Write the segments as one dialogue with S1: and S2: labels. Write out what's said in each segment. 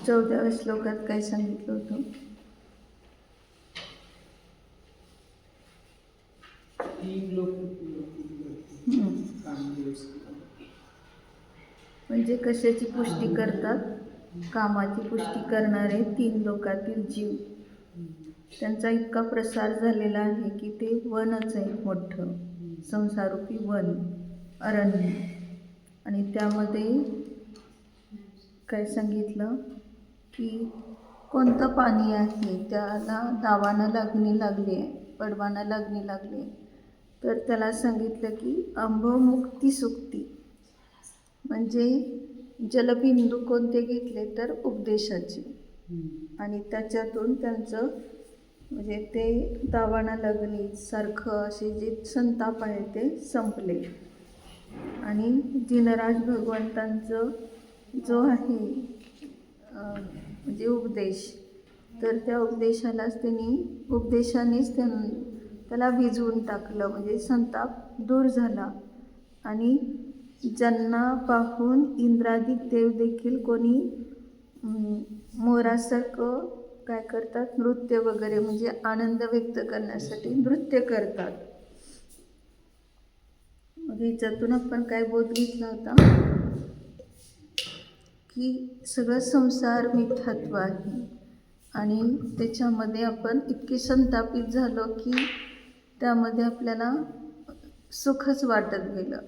S1: 14व्या श्लोकात काय सांगितलं होतं? म्हणजे कशाची पुष्टी करतात? कामाची पुष्टी करणारे 3 लोकातील जीव. त्यांचा इतका प्रसार झालेला आहे की ते वनच आहे मोठं, संसारूपी वन, अरण्य. आणि त्यामध्ये काय सांगितलं की कोणतं पाणी आहे त्याला दावानं लागणी लागली आहे, पडवानं लागणी लागली आहे, तर त्याला सांगितलं की अंभमुक्ती सुक्ती. म्हणजे जलबिंदू कोणते घेतले तर उपदेशाचे, आणि त्याच्यातून त्यांचं म्हणजे ते दावाना लागणी सारखं असे जे संताप आहे ते संपले. आणि जिनराज भगवंतांचं जो आहे म्हणजे उपदेश, तर त्या उपदेशानेच त्याला विझवून टाकलं, म्हणजे संताप दूर झाला. आणि ज्यांना पाहून इंद्रादिक देव देखील कोणी मोरासारखं काय करतात, नृत्य वगैरे, म्हणजे आनंद व्यक्त करण्यासाठी नृत्य करतात. मग ह्याच्यातून आपण काय बोध घेतला होता की सगळं संसार मिथ्यात्व आहे, आणि त्याच्यामध्ये आपण इतके संतापित झालो की त्यामध्ये आपल्याला सुखच वाटत गेलं.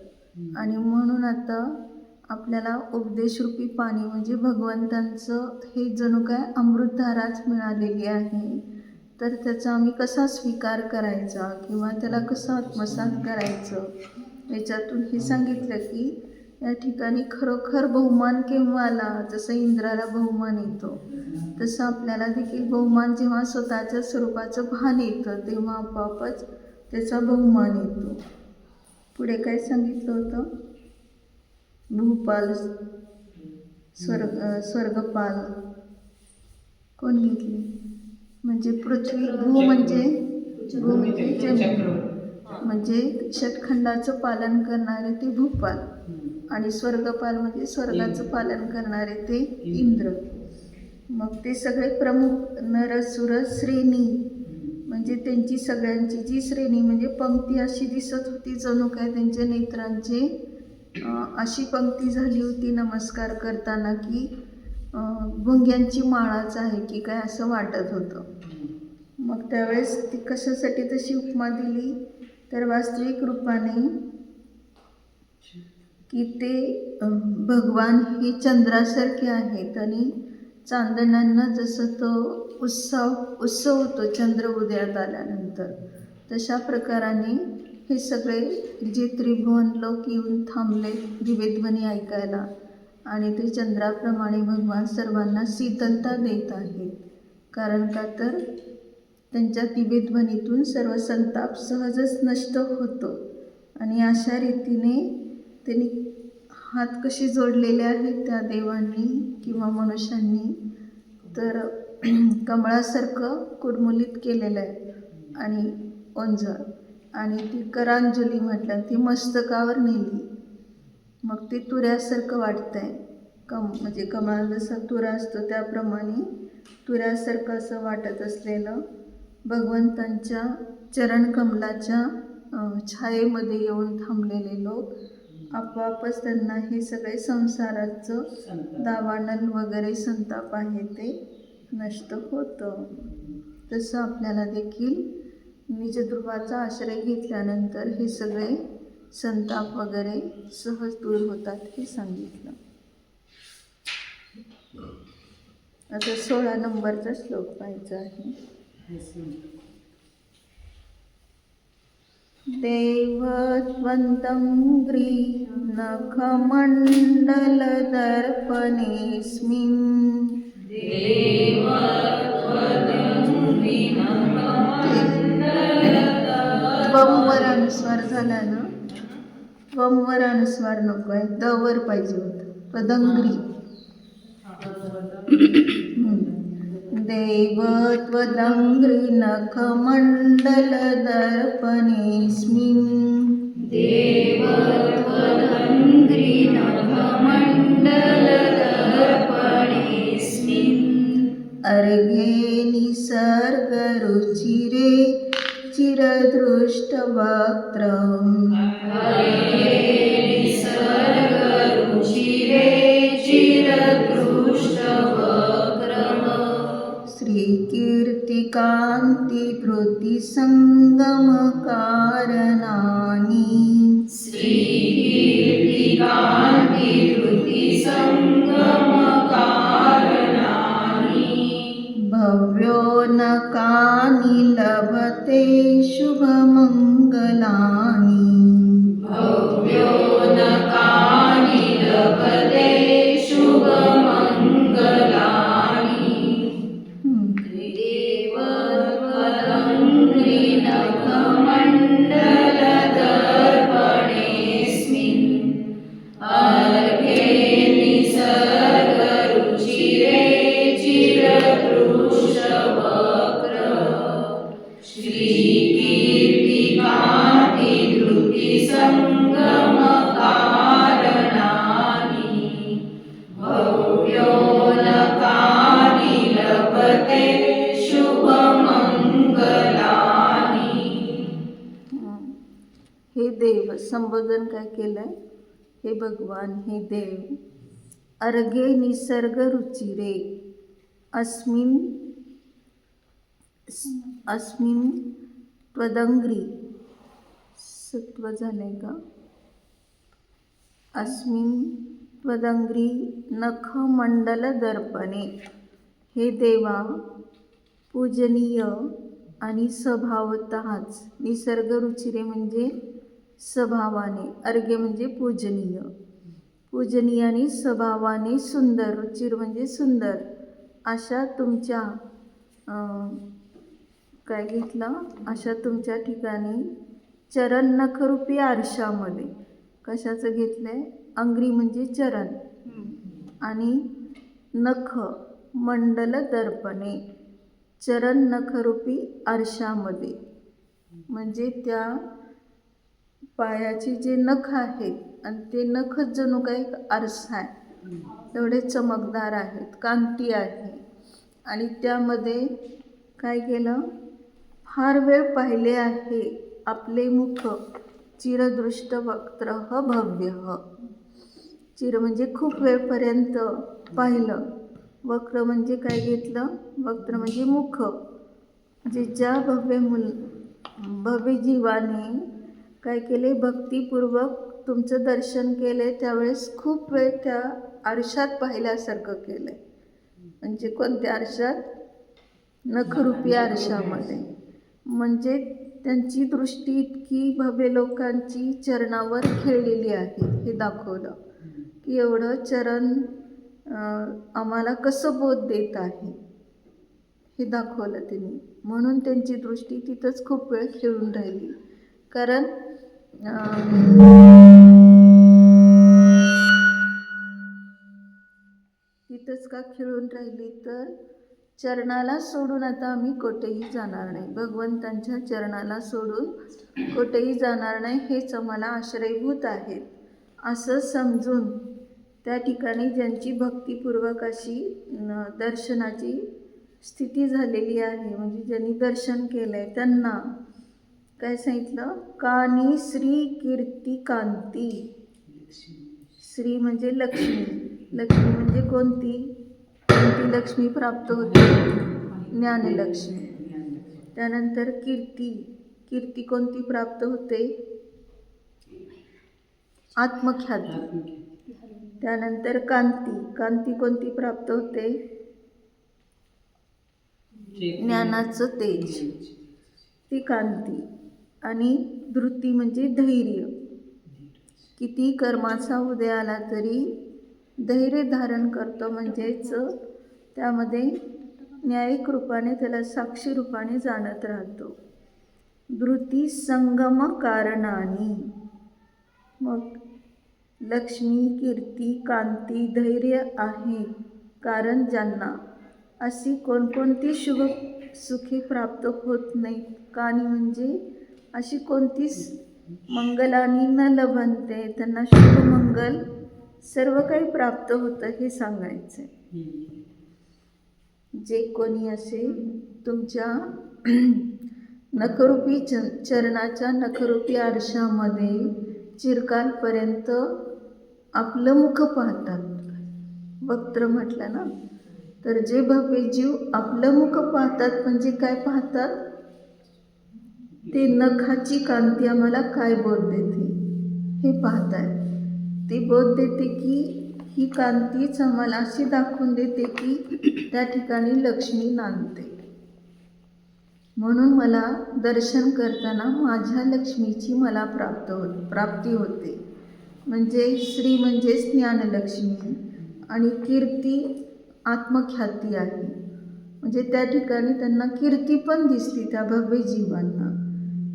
S1: आणि म्हणून आता आपल्याला उपदेशरूपी पाणी म्हणजे भगवंतांचं हे जणू काय अमृतधाराच मिळालेली आहे. तर त्याचा आम्ही कसा स्वीकार करायचा किंवा त्याला कसं आत्मसात करायचं, याच्यातून हे सांगितलं की या ठिकाणी खरोखर बहुमान केव्हा आला, जसं इंद्राला बहुमान येतो तसं आपल्याला देखील बहुमान जेव्हा स्वतःच्या स्वरूपाचं भान येतं तेव्हा आपोआपच त्याचा बहुमान येतो. पुढे काय सांगितलं होतं? भूपाल, स्वर्गपाल कोण घेतले? म्हणजे पृथ्वी, भू म्हणजे जमीन, म्हणजे षटखंडाचं पालन करणारे ते भूपाल, आणि स्वर्गपाल म्हणजे स्वर्गाचं पालन करणारे ते इंद्र. मग ते सगळे प्रमुख नरसुर श्रेणी, म्हणजे त्यांची सगळ्यांची जी श्रेणी म्हणजे पंक्ती अशी दिसत होती, जणू काय त्यांच्या नेत्रांचे अशी पंक्ती झाली होती नमस्कार करताना की भुंग्यांची माळाच आहे की काय असं वाटत होतं. मग त्यावेळेस ती कशासाठी तशी उपमा दिली तर वास्तविक रूपाने की ते भगवान हे चंद्रासारखे आहेत, आणि चांदण्यांना जसं तो उत्सव होतो चंद्र उदयात आल्यानंतर, तशा प्रकाराने हे सगळे जे त्रिभुवन लोक येऊन थांबले दिव्यध्वनी ऐकायला, आणि ते चंद्राप्रमाणे भगवान सर्वांना शीतलता देत आहेत. कारण का तर त्यांच्या दिव्यध्वनीतून सर्व संताप सहजच नष्ट होतो. आणि अशा रीतीने त्यांनी हात कसे जोडलेले आहेत त्या देवांनी किंवा मनुष्यांनी, तर कमळासारखं कुडमुलित केलेलं आहे आणि ओंजळ, आणि ती करांजली म्हटलं ती मस्तकावर नेली. मग ते तुऱ्यासारखं वाटतंय, म्हणजे कमळाला जसा तुरा असतो त्याप्रमाणे तुऱ्यासारखं असं वाटत असलेलं भगवंतांच्या चरणकमलाच्या छायेमध्ये येऊन थांबलेले लोक आपोआपच त्यांना हे सगळे संसाराचं दावानल वगैरे संताप आहे ते नष्ट होतं. तसं आपल्याला देखील निजध्रुवाचा आश्रय घेतल्यानंतर हे सगळे संताप वगैरे सहज दूर होतात हे सांगितलं. आता 16 नंबरचा श्लोक पाहायचा आहे. देवत्वन्तं गृह्णखमण्डलदर्पणेऽस्मिन् त्वंवर अनुस्वार झाला ना, त्वंवर अनुस्वार नको आहे, दवर पाहिजे होतं. त्वदंग्री देवत्वदङ्घ्रिनखमण्डलदर्पणेऽस्मिन्
S2: देवत्वदङ्घ्रिनखमण्डलदर्पणेऽस्मिन्
S1: अर्घे निसर्गरुचिरे चिरदृष्टवक्त्रम् श्रीकीर्तिकान्तिधृतिसङ्गमकारणानि भव्योनकानि लभते शुभमङ्गलानि हे देव संबोधन काय केलंय? हे भगवान, हे देव, अर्घे निसर्ग रुचिरे अस्मिन् त्वदंग्री सत्व झालंय का? अस्मिन् त्वदंग्री नखमंडल दर्पणे. हे देवा, पूजनीय आणि स्वभावतःच, निसर्ग रुचिरे म्हणजे स्वभावाने, अर्घ्य म्हणजे पूजनीय, पूजनीय आणि स्वभावाने सुंदर, रुचिर म्हणजे सुंदर अशा तुमच्या काय घेतलं? अशा तुमच्या ठिकाणी चरण नखरूपी आरशामध्ये. कशाचं घेतलंय? अंग्री म्हणजे चरण आणि नख मंडल दर्पणे, चरण नखरूपी आरशामध्ये, म्हणजे त्या पायाचे जे नख आहेत आणि ते नखच जणू काही आरसा आहे, तेवढे चमकदार आहेत, कांती आहे. आणि त्यामध्ये काय केलं? फार वेळ पाहिले आहे आपले मुख, चिरदृष्ट वक्त्र भव्य. चिर म्हणजे खूप वेळपर्यंत पाहिलं, वक्र म्हणजे काय घेतलं? वक्त्र म्हणजे मुख. म्हणजे ज्या भव्य जीवाने काय केले? भक्तिपूर्वक तुमचं दर्शन केले, त्यावेळेस खूप वेळ त्या आरशात पाहिल्यासारखं केलंय. म्हणजे कोणत्या आरशात? नखरूपी आरशामध्ये. म्हणजे त्यांची दृष्टी इतकी भव्य लोकांची चरणावर खेळलेली आहे, हे दाखवलं की एवढं चरण आम्हाला कसं बोध देत आहे हे दाखवलं त्यांनी. म्हणून त्यांची दृष्टी तिथंच खूप वेळ खेळून राहिली. कारण तिथंच का खेळून राहिली? तर चरणाला सोडून आता आम्ही कोठेही जाणार नाही, भगवंतांच्या चरणाला सोडून कोठेही जाणार नाही, हेच आम्हाला आश्रयभूत आहेत असं समजून त्या ठिकाणी ज्यांची भक्तिपूर्वक अशी दर्शनाची स्थिती झालेली आहे, म्हणजे ज्यांनी दर्शन केलं आहे, त्यांना काय सांगितलं? कानी श्री कीर्ती कांती. श्री म्हणजे लक्ष्मी, लक्ष्मी म्हणजे कोणती? कोणती लक्ष्मी प्राप्त होते? ज्ञानलक्ष्मी. त्यानंतर कीर्ती, कीर्ती कोणती प्राप्त होते? आत्मख्याती. त्यानंतर कांती, कांती कोणती प्राप्त होते? ज्ञानाचं तेज, ती कांती. आणि धृती म्हणजे धैर्य. किती कर्माचा उदय आला तरी धैर्य धारण करतो, म्हणजेच त्यामध्ये न्यायिक रूपाने त्याला साक्षी रूपाने जाणत राहतो. धृती संगम कारणानी. मग लक्ष्मी, कीर्ती, कांती, धैर्य आहे कारण ज्यांना अशी कोणकोणती शुभ सुखे प्राप्त होत नाहीत. कानी म्हणजे अशी कोणतीच मंगलानी न लभंते, त्यांना शुभ मंगल सर्व काही प्राप्त होतं हे सांगायचं. जे कोणी असे तुमच्या नखरूपी चरणाच्या नखरूपी आरशामध्ये चिरकालपर्यंत आपलं मुख पाहतात. वक्त्र म्हटलं ना, तर जे भव्य जीव आपलं मुख पाहतात म्हणजे काय पाहतात? ते नखाची कांती आम्हाला काय बोध देते हे पाहताय. ती बोध देते की ही कांतीच आम्हाला अशी दाखवून देते की त्या ठिकाणी लक्ष्मी नांदते. म्हणून मला दर्शन करताना माझ्या लक्ष्मीची मला प्राप्ती होते. म्हणजे श्री म्हणजे ज्ञानलक्ष्मी आणि कीर्ती आत्मख्याती आहे. म्हणजे त्या ठिकाणी त्यांना कीर्ती पण दिसली त्या भव्य जीवांना,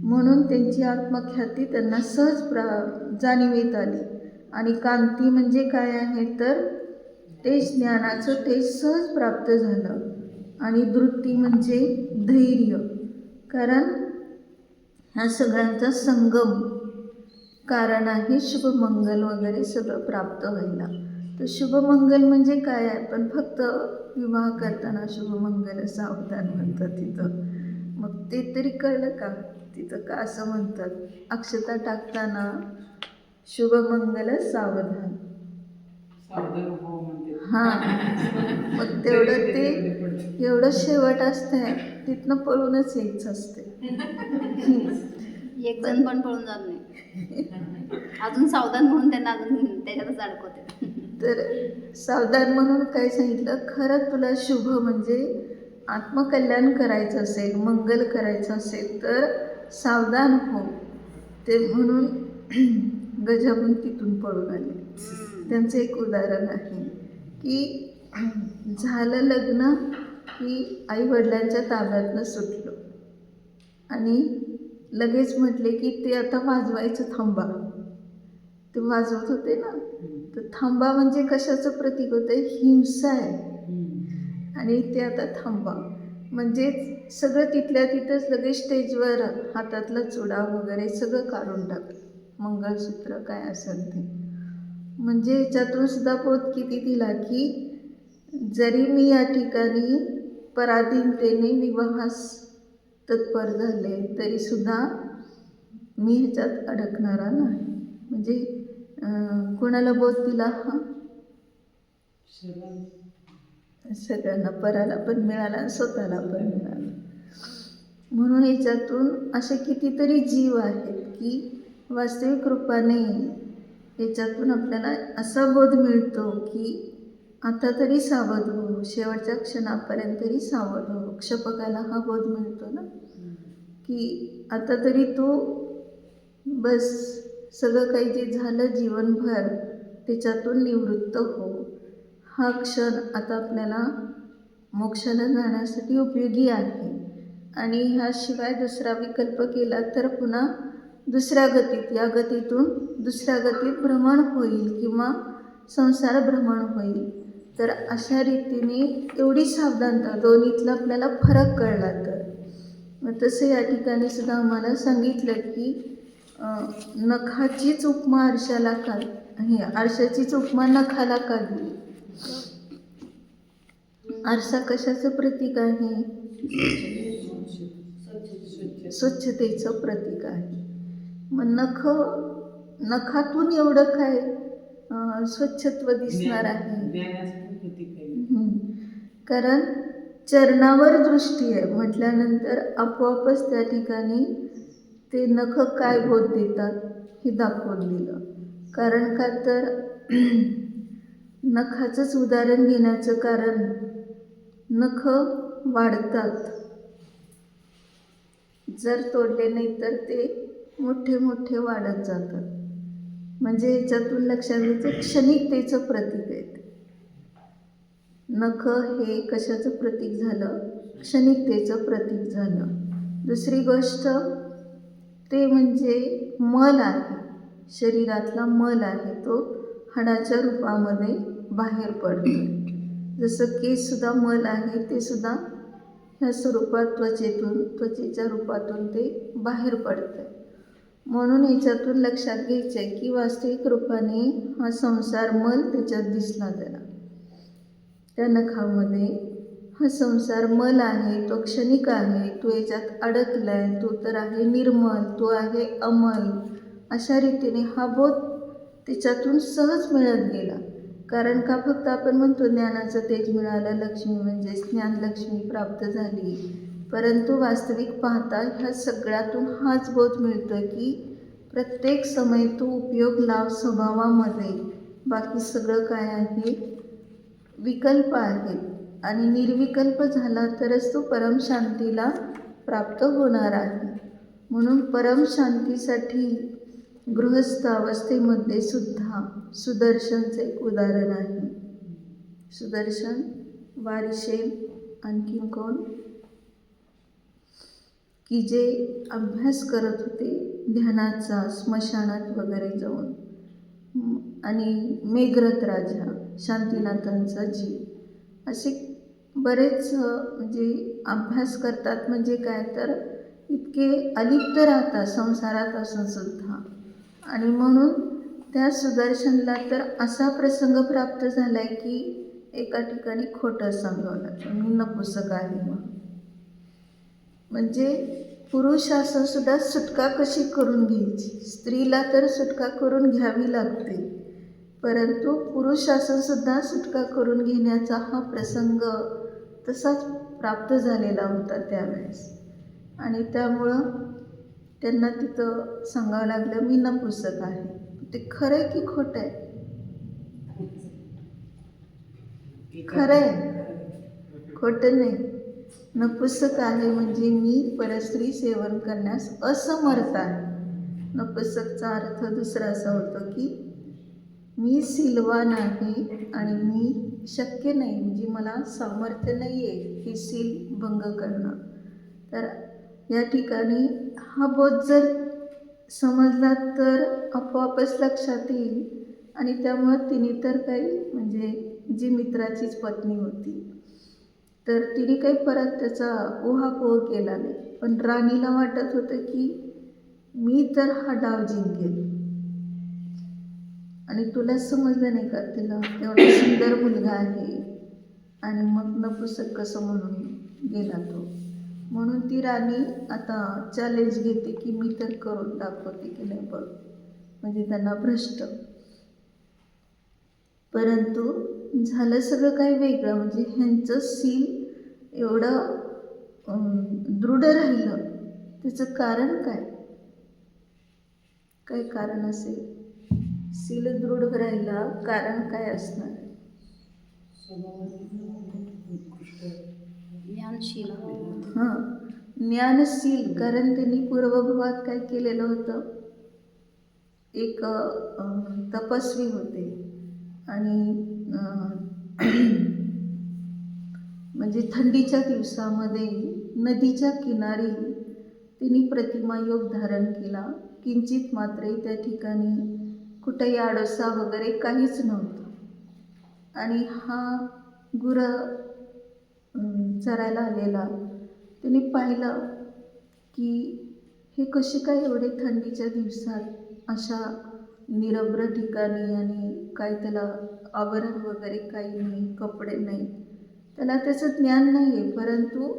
S1: म्हणून त्यांची आत्मख्याती त्यांना सहज जाणीवेत आली. आणि कांती म्हणजे काय आहे तर तेज, ज्ञानाचं तेज सहज प्राप्त झालं. आणि धृती म्हणजे धैर्य, कारण ह्या सगळ्यांचा संगम कारण आहे शुभमंगल वगैरे सगळं प्राप्त व्हायला. तर शुभमंगल म्हणजे काय आहे? पण फक्त विवाह करताना शुभमंगल सावधान म्हणतात तिथं. मग ते तरी कळलं का तिथं का असं म्हणतात? अक्षता टाकताना शुभमंगल सावधान. हां, मग तेवढं ते एवढं शेवट असतंय, तिथनं पळूनच यायचं असते.
S2: एक जण पण पळून जात नाही. अजून सावधान म्हणून त्यांना अजून त्याच्यातच अडकवते.
S1: तर सावधान म्हणून काय सांगितलं? खरं तुला शुभ म्हणजे आत्मकल्याण करायचं असेल, मंगल करायचं असेल तर सावधान हो. ते म्हणून गजानन तिथून पळून आले. त्यांचं एक उदाहरण आहे की झालं लग्न की आईवडिलांच्या ताब्यातनं सुटलो आणि लगेच म्हटले की ते आता वाजवायचं थांबा. ते वाजवत होते ना, तर थांबा म्हणजे कशाचं प्रतीक होतं? हिंसा आहे. आणि ते आता थांबा म्हणजे सगळं तिथल्या तिथंच लगेच स्टेजवर हातातला चुडा वगैरे सगळं काढून टाकलं, मंगळसूत्र काय असेल ते. म्हणजे ह्याच्यातून सुद्धा बोध किती दिला की जरी मी या ठिकाणी पराधीनतेने विवाहास तत्पर झाले तरीसुद्धा मी ह्याच्यात अडकणारा नाही. म्हणजे कोणाला बोध दिला? हा सगळ्यांना, पराला पण मिळाला आणि स्वतःला पण मिळाला. म्हणून याच्यातून असे कितीतरी जीव आहेत की वास्तविक रूपाने याच्यातून आपल्याला असा बोध मिळतो की आता तरी सावध हो, शेवटच्या क्षणापर्यंत तरी सावध हो. क्षपकाला हा बोध मिळतो ना की आता तरी तू बस, सगळं काही जे झालं जीवनभर त्याच्यातून निवृत्त हो. हा क्षण आता आपल्याला मोक्षाला जाण्यासाठी उपयोगी आहे. आणि ह्याशिवाय दुसरा विकल्प केला तर पुन्हा दुसऱ्या गतीत, या गतीतून दुसऱ्या गतीत भ्रमण होईल किंवा संसार भ्रमण होईल. तर अशा रीतीने एवढी सावधानता, दोन्हीतला आपल्याला फरक कळला तर. मग तसं या ठिकाणी सुद्धा आम्हाला सांगितलं की नखाचीच उपमा आरशाला का, हे आरशाचीच उपमा नखाला का दिली? आरसा कशाचं प्रतीक आहे? स्वच्छतेचं प्रतीक आहे. मग नखातून एवढं काय स्वच्छत्व दिसणार आहे? कारण चरणावर दृष्टी आहे म्हटल्यानंतर आपोआपच त्या ठिकाणी ते नख काय बोध देतात हे दाखवून दिलं. कारण का तर नखाचंच उदाहरण घेण्याचं कारण, नख वाढतात, जर तोडले नाही तर ते मोठे मोठे वाढत जातात. म्हणजे ह्याच्यातून लक्षात घ्यायचं क्षणिकतेचं प्रतीक आहे. नख हे कशाचं प्रतीक झालं? क्षणिकतेचं प्रतीक झालं. दुसरी गोष्ट ते म्हणजे मल आहे, शरीरातला मल आहे, तो हाडाच्या रूपामध्ये बाहेर पडतो. जसं केससुद्धा मल आहे, ते सुद्धा ह्या स्वरूपात त्वचेच्या रूपातून ते बाहेर पडतं. म्हणून ह्याच्यातून लक्षात घ्यायचं आहे की वास्तविक रूपाने हा संसार मल त्याच्यात दिसला त्याला, त्या नखामध्ये हा संसार मल आहे, तो क्षणिक आहे, तो याच्यात अडकलाय, तो तर आहे निर्मल, तो आहे अमल. अशा रीतीने हा बोध त्याच्यातून सहज मिळत गेला. कारण का फक्त आपण म्हणतो ज्ञानाचं तेज मिळालं, लक्ष्मी म्हणजे ज्ञानलक्ष्मी प्राप्त झाली, परंतु वास्तविक पाहता ह्या सगळ्यातून हाच बोध मिळतो की प्रत्येक समय तो उपयोग लाभ स्वभावामध्ये. बाकी सगळं काय आहे विकल्प आहेत आणि निर्विकल्प झाला तरच तो परमशांतीला प्राप्त होणार आहे. म्हणून परमशांतीसाठी गृहस्थ अवस्थेमध्ये सुद्धा सुदर्शनचं एक उदाहरण आहे. सुदर्शन, वारिशेन, आणखीन कोण की जे अभ्यास करत होते ध्यानाचा स्मशानात वगैरे जाऊन, आणि मेघरथ राजा, शांतीनाथांचा जीव, असे बरेच म्हणजे अभ्यास करतात. म्हणजे काय तर इतके अलिप्त राहतात संसारात असून सुद्धा. आणि म्हणून त्या सुदर्शनला तर असा प्रसंग प्राप्त झाला आहे की एका ठिकाणी खोटं सांगावं लागतं, मी नपुसक आहे म्हणून. म्हणजे पुरुषासह सुद्धा सुटका कशी करून घ्यायची, स्त्रीला तर सुटका करून घ्यावी लागते, परंतु पुरुषासह सुद्धा सुटका करून घेण्याचा हा प्रसंग तसाच प्राप्त झालेला होता त्यावेळेस. आणि त्यामुळं त्यांना तिथं सांगावं लागलं मी नपुसक आहे. ते खरं आहे की खोटं आहे? खरं आहे, खोटं नाही. नपुसक आहे म्हणजे मी परस्त्री सेवन करण्यास असमर्थ आहे. नपुसकचा अर्थ दुसरा असा होतो की मी सीलवान आहे आणि मी शक्य नाही, म्हणजे मला सामर्थ्य नाही आहे हे सील भंग करणं. तर या ठिकाणी हा बोध जर समजला तर आपोआपच लक्षात येईल. आणि त्यामुळं तिने तर काही म्हणजे जी मित्राचीच पत्नी होती तर तिने काही परत त्याचा उहापोह केला नाही. पण राणीला वाटत होतं की मी तर हा डाव जिंकेल. आणि तुला समजलं नाही का, तिला एवढा सुंदर मुलगा आहे आणि मग नपुसक कसं म्हणून गेला तो. म्हणून ती राणी आता चॅलेंज घेते की मी तर करून दाखवते की नाही बघ, म्हणजे त्यांना भ्रष्ट. परंतु झालं सगळं काही वेगळं. म्हणजे ह्यांचं सील एवढं दृढ राहिलं, त्याचं कारण काय? काय कारण असेल? सील दृढ राहिला कारण काय असणार?
S2: ज्ञानशील.
S1: हां, ज्ञानशील. कारण त्यांनी पूर्वभावात काय केलेलं होतं, एक तपस्वी होते आणि म्हणजे थंडीच्या दिवसामध्ये नदीच्या किनारी तिने प्रतिमा योग धारण केला. किंचित मात्रही त्या ठिकाणी कुठेही आडोसा वगैरे काहीच नव्हतं. आणि हा गुरं चरायला आलेला त्याने पाहिलं की हे कसे काय एवढे थंडीच्या दिवसात अशा निरभ्र ठिकाणी, आणि काय त्याला आवरण वगैरे काही नाही, कपडे नाही. त्याला त्याचं ज्ञान नाही आहे, परंतु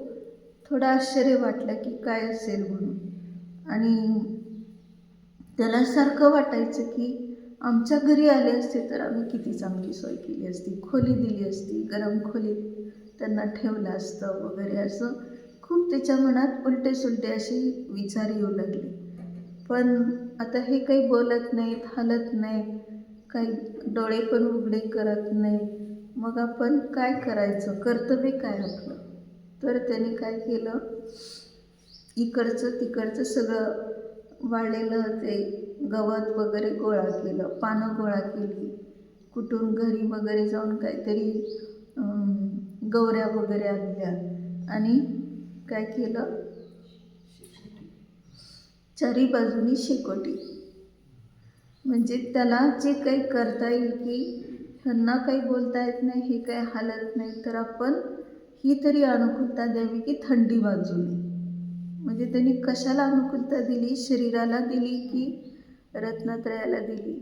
S1: थोडं आश्चर्य वाटलं की काय असेल म्हणून. आणि त्याला सारखं वाटायचं की आमच्या घरी आले असते तर आम्ही किती चांगली सोय केली असती, खोली दिली असती, गरम खोलीत त्यांना ठेवलं असतं वगैरे. असं खूप त्याच्या मनात उलटे सुलटे असे विचार येऊ लागले. पण आता हे काही बोलत नाहीत, हलत नाहीत, काही डोळे पण उघडे करत नाहीत. मग आपण काय करायचं, कर्तव्य काय आपलं? तर त्याने काय केलं, इकडचं तिकडचं सगळं वाळलेलं ते गवत वगैरे गोळा केलं, पानं गोळा केली, कुठून घरी वगैरे जाऊन काहीतरी गवऱ्या वगैरे आणल्या आणि काय केलं, चारी बाजूनी शेकोटी. म्हणजे त्याला जे काही करता येईल की ह्यांना काही बोलता येत नाही, हे काही हालत नाही, तर आपण ही तरी अनुकूलता द्यावी की थंडी वाजू नये. म्हणजे त्यांनी कशाला अनुकूलता दिली, शरीराला दिली की रत्नत्रयाला दिली?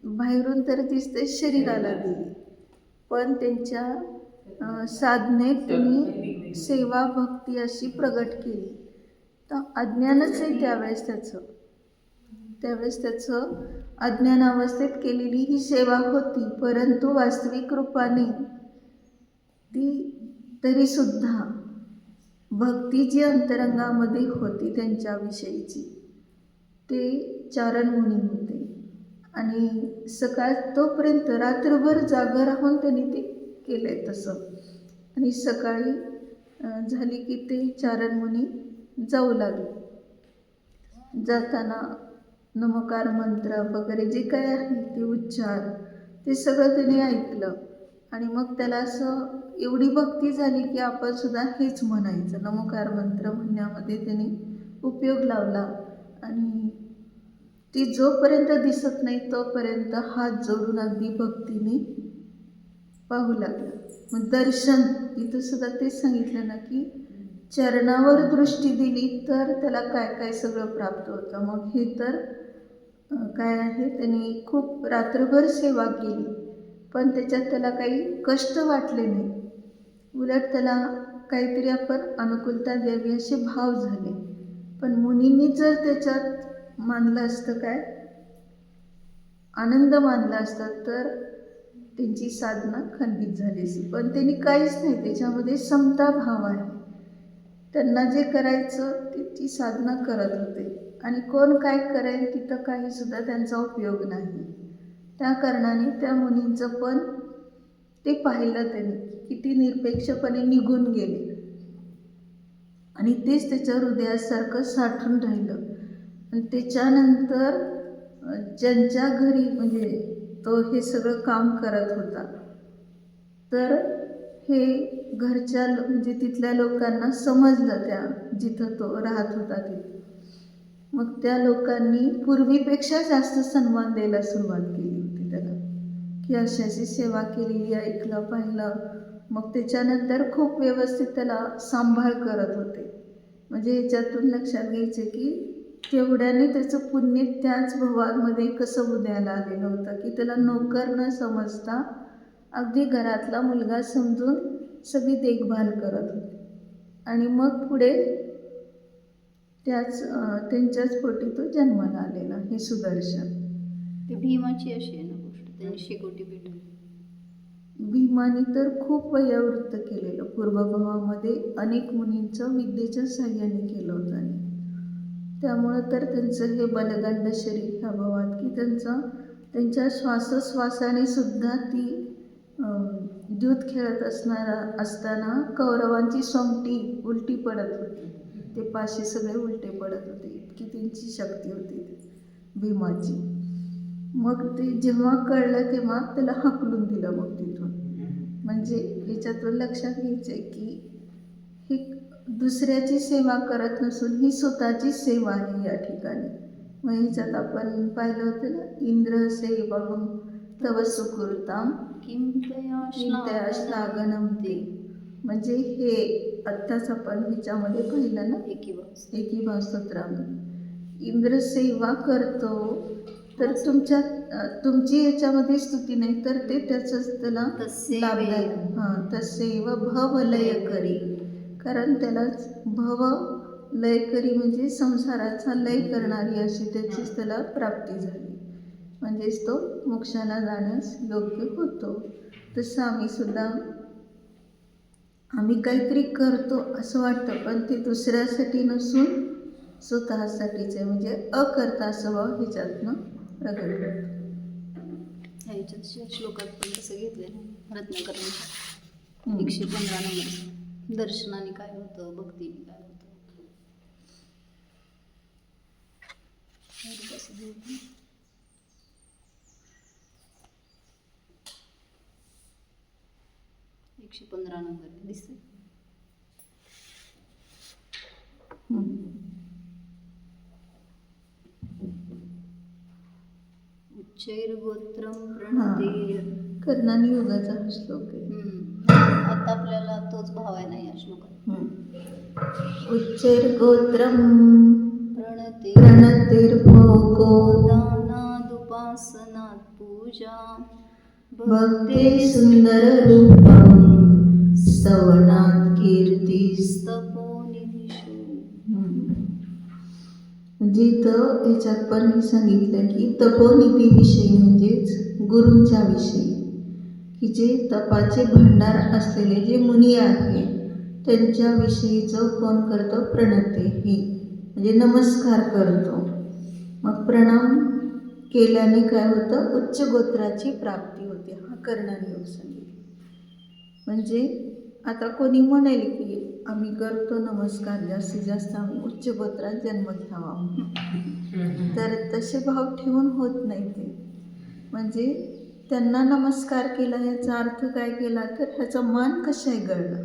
S1: बाहेरून तर दिसते शरीराला दिली. पण त्यांच्या साधनेत त्यांनी सेवा भक्ती अशी प्रगट केली. तर अज्ञानच आहे त्यावेळेस त्याचं अज्ञान अवस्थेत केलेली ही सेवा होती, परंतु वास्तविक रूपाने ती तरीसुद्धा भक्ती जी अंतरंगामध्ये होती त्यांच्याविषयीची ते चारणमुनी होते. आणि सकाळ तोपर्यंत रात्रभर जागा राहून त्यांनी ते केलं आहे तसं. आणि सकाळी झाली की ते चारणमुनी जाऊ लागले. जाताना नमोकार मंत्र वगैरे जे काय आहे ते उच्चार ते सगळं त्यांनी ऐकलं. आणि मग त्याला असं एवढी भक्ती झाली की आपण सुद्धा हेच म्हणायचं. नमोकार मंत्र म्हणण्यामध्ये त्यांनी उपयोग लावला. आणि ती जोपर्यंत दिसत नाही तोपर्यंत हात जोडून अगदी भक्तीने पाहू लागला. मग दर्शन इथं सुद्धा तेच सांगितलं ना की चरणावर दृष्टी दिली तर त्याला काय काय सगळं प्राप्त होतं. मग हे तर काय आहे, त्यांनी खूप रात्रभर सेवा केली पण त्याच्यात त्याला काही कष्ट वाटले नाही. उलट त्याला काहीतरी आपण अनुकूलता द्यावी असे भाव झाले. पण मुनींनी जर त्याच्यात मानलं असतं काय आनंद मानला असता तर त्यांची साधना खंडित झाली असती. पण त्यांनी काहीच नाही, त्याच्यामध्ये समता भाव आहे. त्यांना जे करायचं ती साधना करत होते. आणि कोण काय करेल तिथं काही सुद्धा त्यांचा उपयोग नाही. त्या कारणाने त्या मुनींचं पण ते पाहिलं त्यांनी किती निरपेक्षपणे निघून गेले. आणि तेच त्याच्या हृदयासारखं साठून राहिलं. आणि त्याच्यानंतर ज्यांच्या घरी म्हणजे तो हे सगळं काम करत होता तर हे घरच्या म्हणजे तिथल्या लोकांना समजलं, त्या जिथं तो राहत होता तिथं. मग त्या लोकांनी पूर्वीपेक्षा जास्त सन्मान द्यायला सुरुवात केली होती त्याला की अशाची सेवा केलेली ऐकलं पाहिलं. मग त्याच्यानंतर खूप व्यवस्थित त्याला सांभाळ करत होते. म्हणजे याच्यातून लक्षात घ्यायचं की तेवढ्याने त्याचं पुण्य त्याच भवामध्ये कसं उदयाला आलेलं होतं की त्याला नोकर न समजता अगदी घरातला मुलगा समजून सगळी देखभाल करत होते. आणि मग पुढे त्यांच्याच पोटी तो जन्माला आलेला हे सुदर्शन.
S2: ते भीमाची अशी आहे ना गोष्ट, त्यांनी शेकोटी पेटवली.
S1: भीमाने तर खूप वयोवृत्त केलेलं. पूर्वभावामध्ये अनेक मुनींचं विद्येच्या साह्याने केलं होतं. आणि त्यामुळं तर त्यांचं हे बलदंड शरीर ह्या भावात की त्यांच्या श्वासोश्वासाने सुद्धा ती दूध खेळत असताना कौरवांची सोंगटी उलटी पडत होती. ते पाशी सगळे उलटे पडत होते. इतकी त्यांची शक्ती होती भीमाची. मग ते जेव्हा कळलं तेव्हा त्याला हाकलून दिलं मग तिथून. म्हणजे याच्यातून लक्षात घ्यायचं आहे की ही दुसऱ्याची सेवा करत नसून ही स्वतःची सेवा आहे या ठिकाणी. मग ह्याच्यात आपण पाहिलं होतं ना, इंद्र सेवम तव सुकृताम
S2: किं तया
S1: श्लाघनम ते. म्हणजे हे आत्ताच आपण ह्याच्यामध्ये पाहिलं ना एकीभाव स्तोत्रामध्ये इंद्र सेवा करतो तर तुमची याच्यामध्ये स्तुती नाही तर ते त्याचंच त्याला लाभदायक. तसेव भव लय करी. कारण त्यालाच भव लय करी म्हणजे संसाराचा लय करणारी अशी त्याचीच त्याला प्राप्ती झाली. म्हणजेच तो मोक्षाला जाण्यास योग्य होतो. तसं आम्ही काहीतरी करतो असं वाटतं पण ते दुसऱ्यासाठी नसून स्वतःसाठीच आहे. म्हणजे अकर्ता स्वभाव ह्याच्यातनं प्रगट होतो.
S2: ह्याच्यात श्लोकात पण कसं घेतलंय ना रत्नाकरांच्या 115 नंबर. दर्शनाने काय होतं, भक्तीने काय होतं. एकशे 15 नंबर दिसते. उच्चैर्गोत्रम प्रणते.
S1: कर्णानी योगाचा हा श्लोक आहे.
S2: आता आपल्याला तोच भाव आहे ना या श्लोकात.
S1: उच्चैर्गोत्रम
S2: प्रणते
S1: प्रणतेर्भोगो
S2: दानादुपासनात् पूजा
S1: भक्ते सुंदर रूपम स्तवनात कीर्तीस.
S2: तपोनिधीषु.
S1: म्हणजे इथं याच्यात पण हे सांगितलं की तपोनिधीविषयी म्हणजेच गुरूंच्या विषयी, की जे तपाचे भांडार असलेले जे मुनी आहेत त्यांच्याविषयीचं कोण करतो? प्रणते, ही म्हणजे नमस्कार करतो. मग प्रणाम केल्याने काय होतं? उच्च गोत्राची प्राप्ती होते. हा कर्णाने योग सांगितला. म्हणजे आता कोणी म्हणेल की आम्ही करतो नमस्कार, जास्तीत जास्त आम्ही उच्च गोत्रात जन्म घ्यावा, तर तसे भाव ठेवून होत नाही ते. म्हणजे त्यांना नमस्कार केला ह्याचा अर्थ काय केला? तर ह्याचा मान कशाही गळला,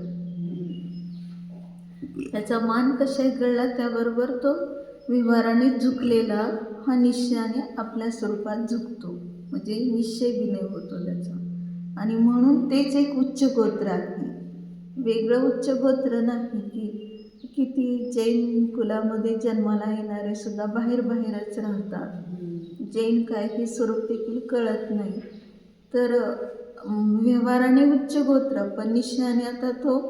S1: ह्याचा मान कशाही गळला, त्याबरोबर तो व्यवहाराने झुकलेला हा निश्चयाने आपल्या स्वरूपात झुकतो, म्हणजे निश्चय विनय होतो त्याचा. आणि म्हणून तेच एक उच्च गोत्र आहे, वेगळं उच्च गोत्र नाही. की किती जैन कुलामध्ये जन्माला येणारे सुद्धा बाहेरच राहतात. जैन काय हे स्वरूप देखील कळत नाही. तर व्यवहाराने उच्च गोत्र, पण निश्चयाने आता तो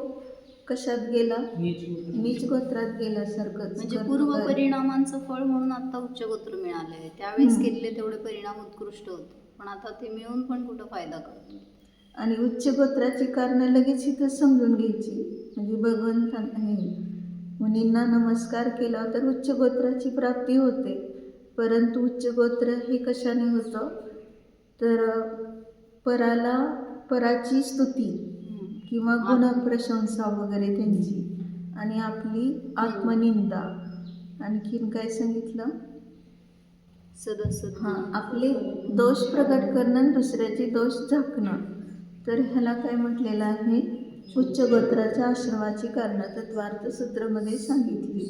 S1: कशात गेला? नीच गोत्रात गेल्यासारखंच.
S2: म्हणजे पूर्व परिणामांचं फळ म्हणून आता उच्च गोत्र मिळालंय. त्यावेळेस केलेले तेवढे परिणाम उत्कृष्ट होते, पण आता ते मिळून पण कुठं फायदा करतो.
S1: आणि उच्च गोत्राची कारणं लगेच इथं समजून घ्यायची. म्हणजे भगवंतांना हे मुनींना नमस्कार केला तर उच्च गोत्राची प्राप्ती होते, परंतु उच्च गोत्र हे कशाने होतं? तर पराची स्तुती किंवा गुणप्रशंसा वगैरे त्यांची, आणि आपली आत्मनिंदा. आणखीन काय सांगितलं? हां, आपले दोष प्रकट करणं आणि दुसऱ्याचे दोष झाकणं. तर ह्याला काय म्हटलेलं आहे? उच्च गोत्राच्या आश्रमाची कारणं तत्वार्थ सूत्रामध्ये सांगितली.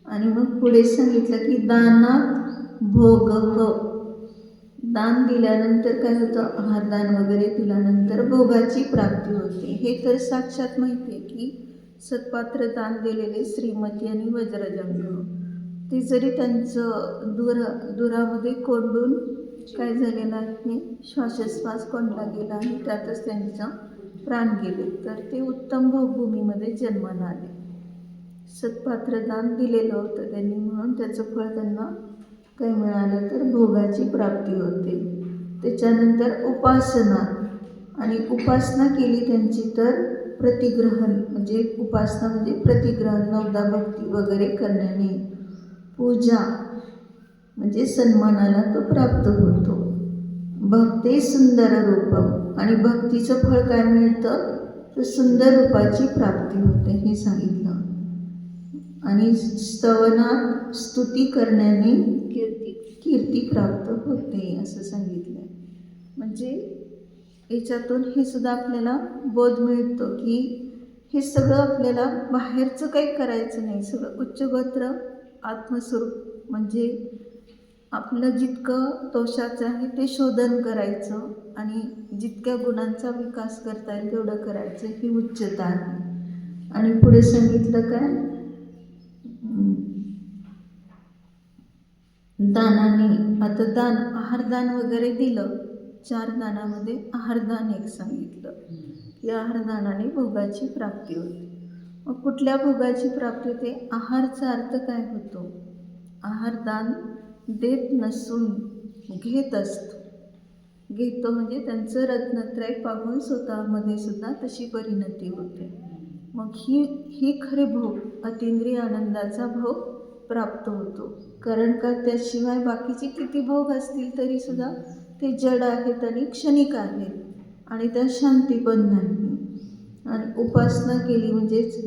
S1: आणि मग पुढे सांगितलं की दानात भोग, दान दिल्यानंतर काय होतं? आहारदान वगैरे दिल्यानंतर भोगाची प्राप्ती होते. हे तर साक्षात माहिती आहे की सत्पात्र दान दिलेले श्रीमती आणि वज्रजंग, ते जरी त्यांचं दुरामध्ये कोंडून काय झालेलं आहे? श्वासोच्छ्वास कोंडला गेला आणि त्यातच त्यांचा प्राण गेले, तर ते उत्तम भोगभूमीमध्ये जन्माला आले. सत्पात्र दान दिलेलं होतं त्यांनी, म्हणून त्याचं फळ त्यांना काय मिळालं? तर भोगाची प्राप्ती होते. त्याच्यानंतर उपासना, आणि उपासना केली त्यांची तर प्रतिग्रहण, म्हणजे उपासना म्हणजे प्रतिग्रहण, नवदा भक्ती वगैरे करण्याने पूजा म्हणजे सन्मानाला तो प्राप्त होतो. भक्ते सुंदर रूपम, आणि भक्तीचं फळ काय मिळतं? तर सुंदर रूपाची प्राप्ती होते, हे सांगितलं. आणि स्तवनात स्तुती करण्याने कीर्ती प्राप्त होते, असं सांगितलं. म्हणजे याच्यातून हे सुद्धा आपल्याला बोध मिळतो की हे सगळं आपल्याला बाहेरचं काही करायचं नाही. सगळं उच्च गोत्र आत्मस्वरूप, म्हणजे आपलं जितकं दोषाचं आहे ते शोधन करायचं आणि जितक्या गुणांचा विकास करता येईल तेवढं करायचं, ही उच्चता आहे. आणि पुढे सांगितलं काय? दानाने, आता दान, आहारदान वगैरे दिलं, 4 दानामध्ये आहारदान एक सांगितलं की आहारदानाने भोगाची प्राप्ती होते. मग कुठल्या भोगाची प्राप्ती होते? आहारचा अर्थ काय होतो? आहारदान देत नसून घेत असतो. घेतो म्हणजे त्यांचं रत्नत्रय पाहून स्वतःमध्ये सुद्धा तशी परिणती होते. मग ही खरे भोग, अतींद्रिय आनंदाचा भोग प्राप्त होतो. कारण का? त्याशिवाय बाकीचे किती भोग असतील तरी सुद्धा ते जड आहेत आणि क्षणिक आहेत, आणि त्यात शांती पण नाही. आणि उपासना केली म्हणजेच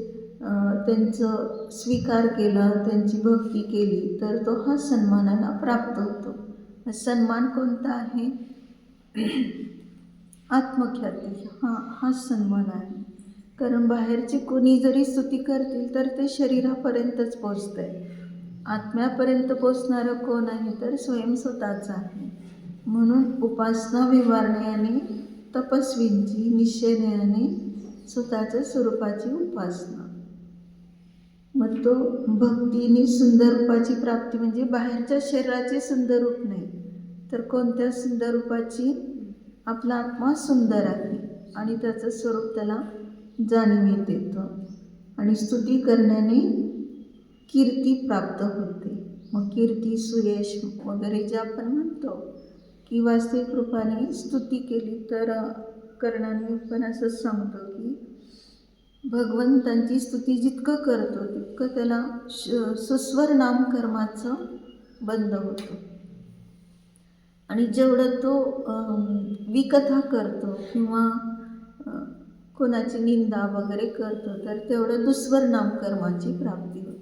S1: त्यांचं स्वीकार केला, त्यांची भक्ती केली, तर तो हा सन्मानाला प्राप्त होतो. सन्मान कोणता आहे? आत्मख्याती, हा सन्मान आहे. कारण बाहेरची कोणी जरी स्तुती करतील तर ते शरीरापर्यंतच पोचतंय. आत्म्यापर्यंत पोचणारं कोण आहे? तर स्वयं स्वतःच आहे. म्हणून उपासना व्यवहारण्याने, तपस्वींची निश्चयाने स्वतःच्या स्वरूपाची उपासना. मग तो भक्तीने सुंदर रूपाची प्राप्ती, म्हणजे बाहेरच्या शरीराचे सुंदर रूप नाही तर कोणत्या सुंदर रूपाची? आपला आत्मा सुंदर आहे आणि त्याचं स्वरूप त्याला जाणीवीत येतं आणि स्तुती करण्याने कीर्ती प्राप्त होते. मग कीर्ती, सुयश वगैरे जे आपण म्हणतो की वास्तविक रूपाने स्तुती केली तर कर्णाने पण असंच सांगतो की भगवंतांची स्तुती जितकं करतो तितकं त्याला सुस्वर नामकर्माचं बंध होतं आणि जेवढं तो विकथा करतो किंवा कोणाची निंदा वगैरे करतो तर तेवढं दुस्वर नामकर्माची प्राप्ती होते.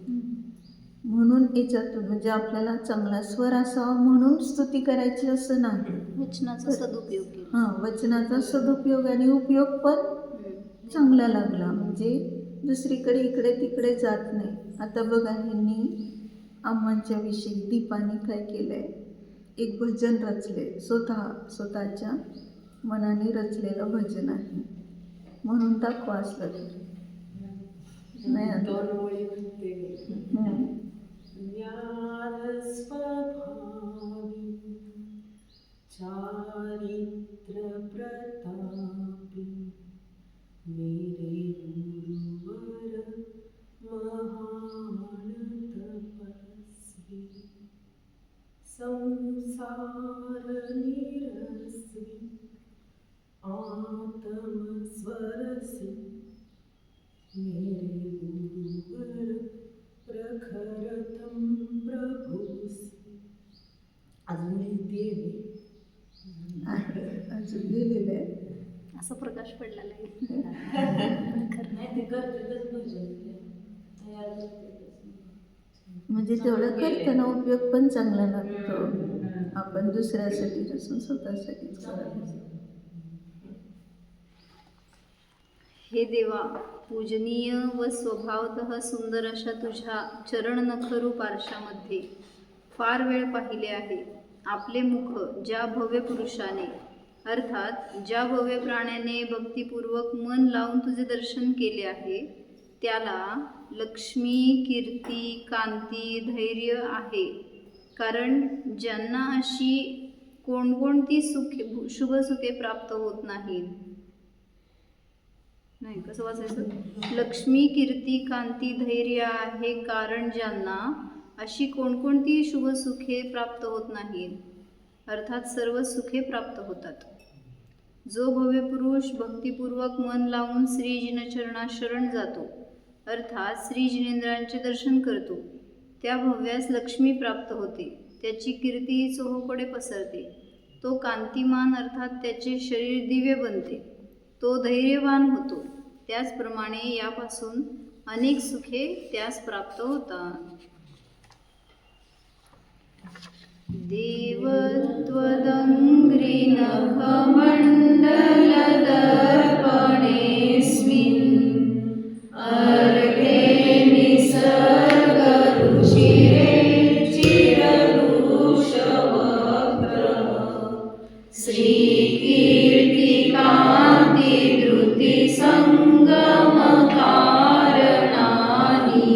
S1: म्हणून याच्यातून म्हणजे आपल्याला चांगला स्वर असावा म्हणून स्तुती करायची असं नाही.
S2: वचनाचा सदुपयोग केला.
S1: हां, वचनाचा सदुपयोग आणि उपयोग पण चांगला लागला म्हणजे दुसरीकडे इकडे तिकडे जात नाही. आता बघा ह्यांनी आम्हाच्या विषयी दीपाने काय केलं आहे, एक भजन रचले, स्वतःच्या मनाने रचलेलं भजन आहे म्हणून दाखवा असलं तर नाही
S3: चारित्र प्रतापी मेरे गुरुवर महान तपस्वी संसार निरस्वी आत्मस्वरसी मेरे गुरुवर प्रखरतम प्रभुसी. अजून देवी
S1: अजून लिहिलेलं आहे.
S2: असा प्रकाश पडलेला आहे.
S3: नाही ते करतेच भजन तयार करतेच.
S1: म्हणजे तेवढं करताना उपयोग पण चांगला लागतो. आपण दुसऱ्यासाठी नसून स्वतःसाठीच करायचं.
S2: हे देवा, पूजनीय व स्वभावतः सुंदर अशा तुझ्या चरण नखरूप आरशामध्ये फार वेळ पाहिले आहे. आपले मुख ज्या भव्य पुरुषाने अर्थात ज्या भव्य प्राण्याने भक्तिपूर्वक मन लावून तुझे दर्शन केले आहे त्याला लक्ष्मी, कीर्ती, कांती, धैर्य आहे. कारण ज्यांना अशी कोणकोणती शुभसुखे प्राप्त होत नाहीत. नाही कसं वाचायचं, लक्ष्मी, कीर्ती, कांती, धैर्य आहे. कारण ज्यांना अशी कोणकोणती शुभसुखे प्राप्त होत नाहीत अर्थात सर्व सुखे प्राप्त होतात. जो भव्य पुरुष भक्तिपूर्वक मन लावून श्रीजिनचरणात शरण जातो अर्थात श्री जिनेंद्रांचे दर्शन करतो त्या भव्यास लक्ष्मी प्राप्त होते. त्याची कीर्ती चोहोकडे पसरते. तो कांतिमान अर्थात त्याचे शरीर दिव्य बनते. तो धैर्यवान होतो. त्याचप्रमाणे यापासून अनेक सुखे त्यास प्राप्त होतात. देवत्वदङ्घ्रिनखमण्डलदर्पणेऽस्मिन् अर्घे निसर्गरुचिरे चिरदूषवक्त्रः श्रीकीर्तिकान्तिधृतिसङ्गमकारणानि